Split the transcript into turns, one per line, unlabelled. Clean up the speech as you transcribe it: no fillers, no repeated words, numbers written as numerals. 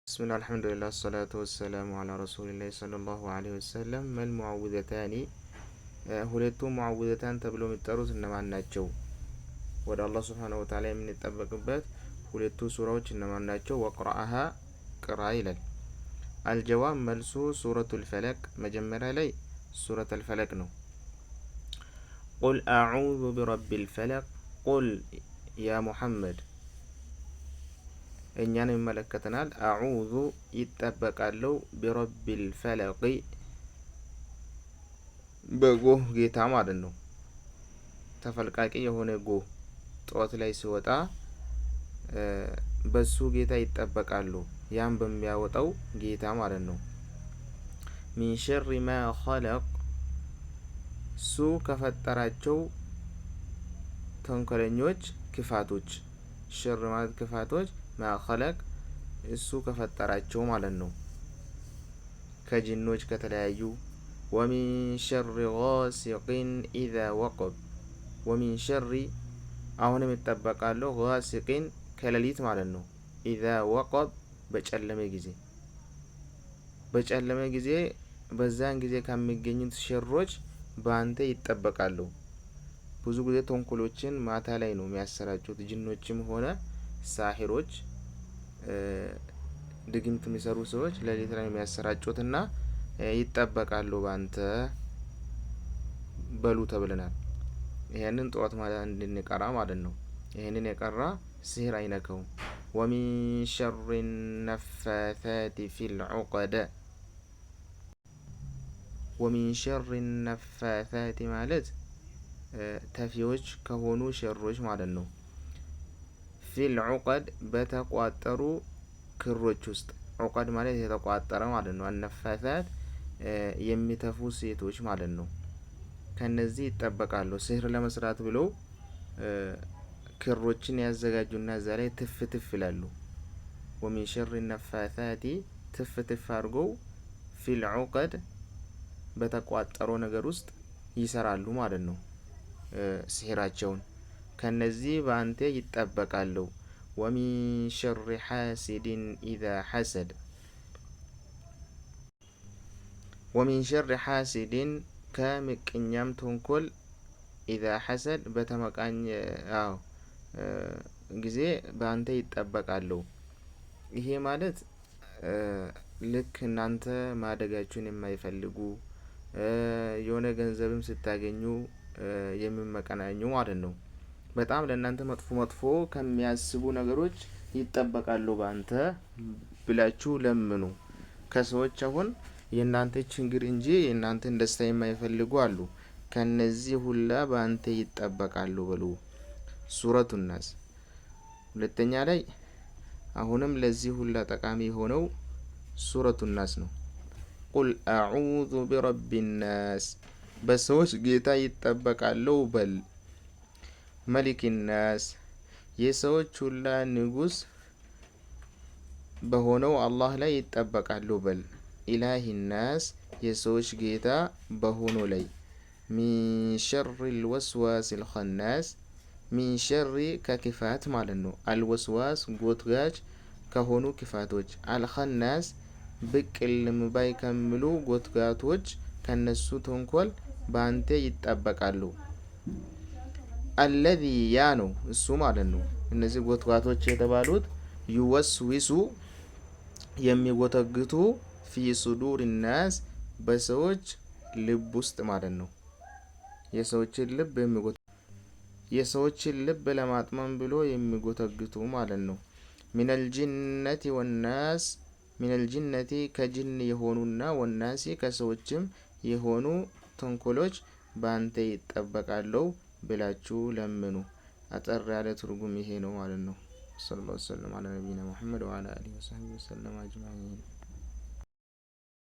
ብስሚላህ አልሐምዱሊላህ ሰላቱ ወሰላሙ አላ ረሱሊላህ ሰለላሁ ዐለይሂ ወሰለም። መል ሙዐውዘታኒ ሁለቱ ሙዐውዘታን ተብሎ የሚጠሩት እነማን ናቸው? ወደ አላህ ሱብሓነሁ ወተዓላ የምንጠበቅበት ሁለቱ ሱራዎች እነማን ናቸው? ወቅረአሃ ቅራ ይላል። አልጀዋብ መልሱ ሱረቱል ፈለቅ መጀመሪያ ላይ ሱረቱል ፈለቅ ነው። ቁል አዑዙ ቢረቢል ፈለቅ ቁል ያ ሙሐመድ እኛን ይመለከተናል። አዑዙ ይጠበቃለው ቢረቢል ፈለቅ በጎህ ጌታ ማለት ነው። ተፈልቃቂ የሆነ ጎህ ጠዋት ላይ ሲወጣ በሱ ጌታ ይጠበቃሉ። ያን በሚያወጣው ጌታ ማለት ነው። ሚን ሸሪ ማ ኸለቅ እሱ ከፈጠራቸው ተንኮለኞች ክፋቶች። ሸር ማለት ክፋቶች፣ ማ ኸለቅ እሱ ከፈጠራቸው ማለት ነው። ከጅኖች ከተለያዩ። ወሚን ሸሪ ጋሲቂን ኢዛ ወቀብ ወሚን ሸሪ አሁንም ይጠበቃለሁ ጋሲቂን ከሌሊት ማለት ነው። ኢዛ ወቀብ በጨለመ ጊዜ በዛን ጊዜ ከሚገኙት ሸሮች በአንተ ይጠበቃሉ። ብዙ ጊዜ ተንኮሎችን ማታ ላይ ነው የሚያሰራጩት ጅኖችም ሆነ ሳሂሮች፣ ድግምት የሚሰሩ ሰዎች ሌሊት ላይ የሚያሰራጩትና ይጠበቃሉ በአንተ በሉ ተብለናል። ይሄንን ጠዋት ማለት እንድንቀራ ማለት ነው። ይሄንን የቀራ ሲህር አይነካውም። ወሚን ሸሪ ነፋሳቲ ፊል ዑቀደ ወሚን ሸሪ ነፋሳቲ ማለት ተፊዎች ከሆኑ ሸሮች ማለት ነው። ፊል ዑቀድ በተቋጠሩ ክሮች ውስጥ። ዑቀድ ማለት የተቋጠረ ማለት ነው። አነፋሳት የሚተፉ ሴቶች ማለት ነው። ከነዚህ ይጠበቃሉ። ሲህር ለመስራት ብለው ክሮችን ያዘጋጁና እዛ ላይ ትፍ ትፍ ይላሉ። ወሚን ሸሪ ነፋሳቲ ትፍ ትፍ አድርገው ፊል ዑቀድ በተቋጠረው ነገር ውስጥ ይሰራሉ ማለት ነው ሲህራቸውን። ከነዚህ በአንተ ይጠበቃሉ። ወሚን ሸሪ ሐሲድን ኢዛ ሐሰድ ወሚን ሸሪ ሐሲድን ከምቀኛም ተንኮል ኢዛ ሐሰድ በተመቃኝ ጊዜ በአንተ ይጠበቃሉ። ይሄ ማለት ልክ እናንተ ማደጋችሁን የማይፈልጉ የሆነ ገንዘብም ስታገኙ የሚመቀናኙ ማለት ነው። በጣም ለእናንተ መጥፎ ከሚያስቡ ነገሮች ይጠበቃሉ በአንተ ብላችሁ ለምኑ። ከሰዎች አሁን የእናንተ ችግር እንጂ የእናንተን ደስታ የማይፈልጉ አሉ። ከነዚህ ሁላ በአንተ ይጠበቃሉ በሉ። ሱረቱ ናስ ሁለተኛ ላይ አሁንም ለዚህ ሁላ ጠቃሚ የሆነው ሱረቱ ናስ ነው። ቁል አዑዙ ቢረቢ ናስ በሰዎች ጌታ ይጠበቃለው በል። መሊክ ናስ የሰዎች ሁላ ንጉስ በሆነው አላህ ላይ ይጠበቃሉ በል። ኢላሂ ናስ የሰዎች ጌታ በሆነው ላይ። ሚን ሸሪል ወስዋሲል ኸናስ ሚን ሸሪ ከክፋት ማለት ነው። አልወስዋስ ጎትጋች ከሆኑ ክፋቶች፣ አልኸናስ ብቅ ልምባይ ከሚሉ ጎትጋቶች ከነሱ ተንኮል በአንተ ይጠበቃሉ። አለዚ ያ ነው እሱ ማለት ነው። እነዚህ ጎትጋቶች የተባሉት ዩወስዊሱ የሚጎተግቱ ፊ ሱዱር ናስ በሰዎች ልብ ውስጥ ማለት ነው። የሰዎችን ልብ ለማጥመም ብሎ የሚጎተግቱ ማለት ነው። ሚነል ጂነቲ ወናስ ሚነል ጂነቲ ከጅን የሆኑና ወናሲ ከሰዎችም የሆኑ ተንኮሎች በአንተ ይጠበቃሉ ብላችሁ ለምኑ። አጠር ያለ ትርጉም ይሄ ነው ማለት ነው። ሰለላሁ ዐለይሂ ወሰለም አለ ነቢይና ሙሐመድ ወዐላ አሊሂ ወሰህቢሂ ወሰለም አጅማዒን።